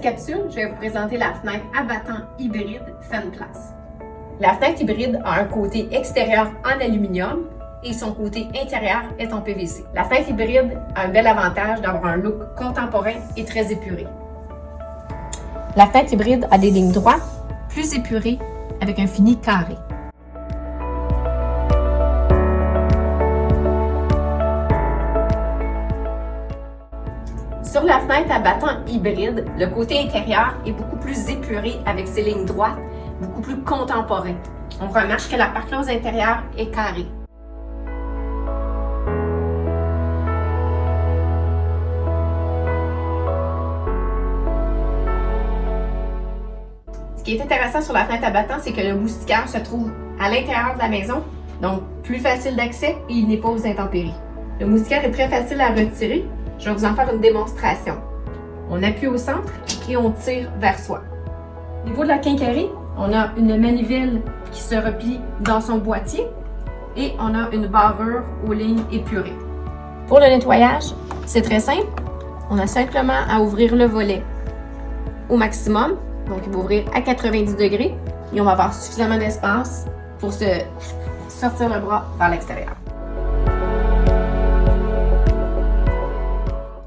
capsule, je vais vous présenter la fenêtre abattant hybride Fenplast. La fenêtre hybride a un côté extérieur en aluminium et son côté intérieur est en PVC. La fenêtre hybride a un bel avantage d'avoir un look contemporain et très épuré. La fenêtre hybride a des lignes droites, plus épurées, avec un fini carré. Sur la fenêtre abattant hybride, le côté intérieur est beaucoup plus épuré avec ses lignes droites, beaucoup plus contemporain. On remarque que la parclose intérieure est carrée. Ce qui est intéressant sur la fenêtre abattant, c'est que le moustiquaire se trouve à l'intérieur de la maison, donc plus facile d'accès et il n'est pas aux intempéries. Le moustiquaire est très facile à retirer. Je vais vous en faire une démonstration. On appuie au centre et on tire vers soi. Au niveau de la quincaillerie, on a une manivelle qui se replie dans son boîtier et on a une barrure aux lignes épurées. Pour le nettoyage, c'est très simple. On a simplement à ouvrir le volet au maximum. Donc, il va ouvrir à 90 degrés et on va avoir suffisamment d'espace pour se sortir le bras vers l'extérieur.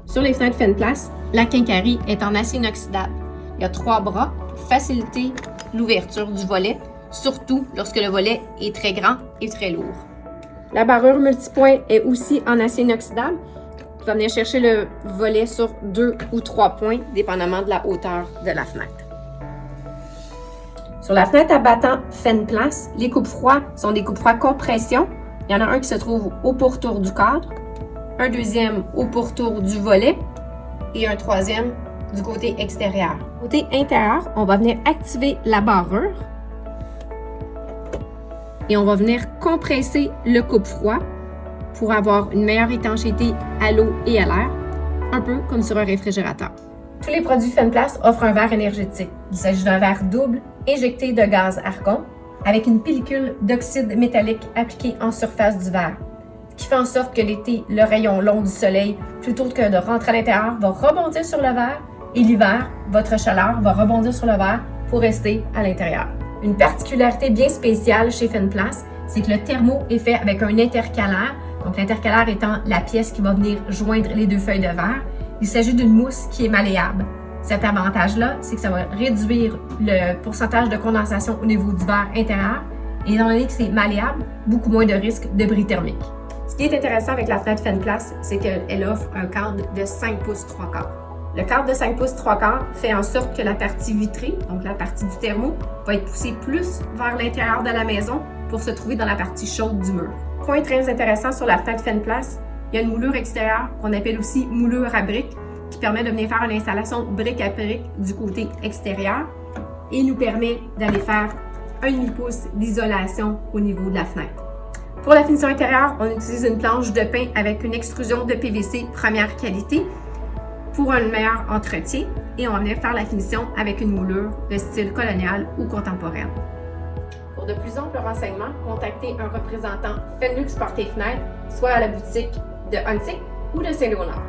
Sur les fenêtres Fenplast, la quincaillerie est en acier inoxydable. Il y a 3 bras pour faciliter l'ouverture du volet, surtout lorsque le volet est très grand et très lourd. La barrure multipoint est aussi en acier inoxydable qui va venir chercher le volet sur 2 ou 3 points, dépendamment de la hauteur de la fenêtre. Sur la fenêtre abattant Fenplast, les coupe-froids sont des coupe-froids compression. Il y en a un qui se trouve au pourtour du cadre, un deuxième au pourtour du volet et un troisième du côté extérieur. Côté intérieur, on va venir activer la barrure et on va venir compresser le coupe-froid pour avoir une meilleure étanchéité à l'eau et à l'air, un peu comme sur un réfrigérateur. Tous les produits Fenplast offrent un verre énergétique. Il s'agit d'un verre double éjecté de gaz argon avec une pellicule d'oxyde métallique appliquée en surface du verre, ce qui fait en sorte que l'été, le rayon long du soleil, plutôt que de rentrer à l'intérieur, va rebondir sur le verre et l'hiver, votre chaleur va rebondir sur le verre pour rester à l'intérieur. Une particularité bien spéciale chez Fenplast, c'est que le thermo est fait avec un intercalaire, donc l'intercalaire étant la pièce qui va venir joindre les 2 feuilles de verre. Il s'agit d'une mousse qui est malléable. Cet avantage-là, c'est que ça va réduire le pourcentage de condensation au niveau du verre intérieur et étant donné que c'est malléable, beaucoup moins de risque de bris thermique. Ce qui est intéressant avec la fenêtre Fenplast, c'est qu'elle offre un cadre de 5 pouces 3/4. Le cadre de 5 pouces 3/4 fait en sorte que la partie vitrée, donc la partie du thermo, va être poussée plus vers l'intérieur de la maison pour se trouver dans la partie chaude du mur. Point très intéressant sur la fenêtre Fenplast, il y a une moulure extérieure qu'on appelle aussi moulure à briques qui permet de venir faire une installation brique à brique du côté extérieur et nous permet d'aller faire un demi-pouce d'isolation au niveau de la fenêtre. Pour la finition intérieure, on utilise une planche de pin avec une extrusion de PVC première qualité pour un meilleur entretien et on va venir faire la finition avec une moulure de style colonial ou contemporaine. Pour de plus amples renseignements, contactez un représentant Fenlux Porte et Fenêtres, soit à la boutique de Huntsic ou de Saint-Léonard.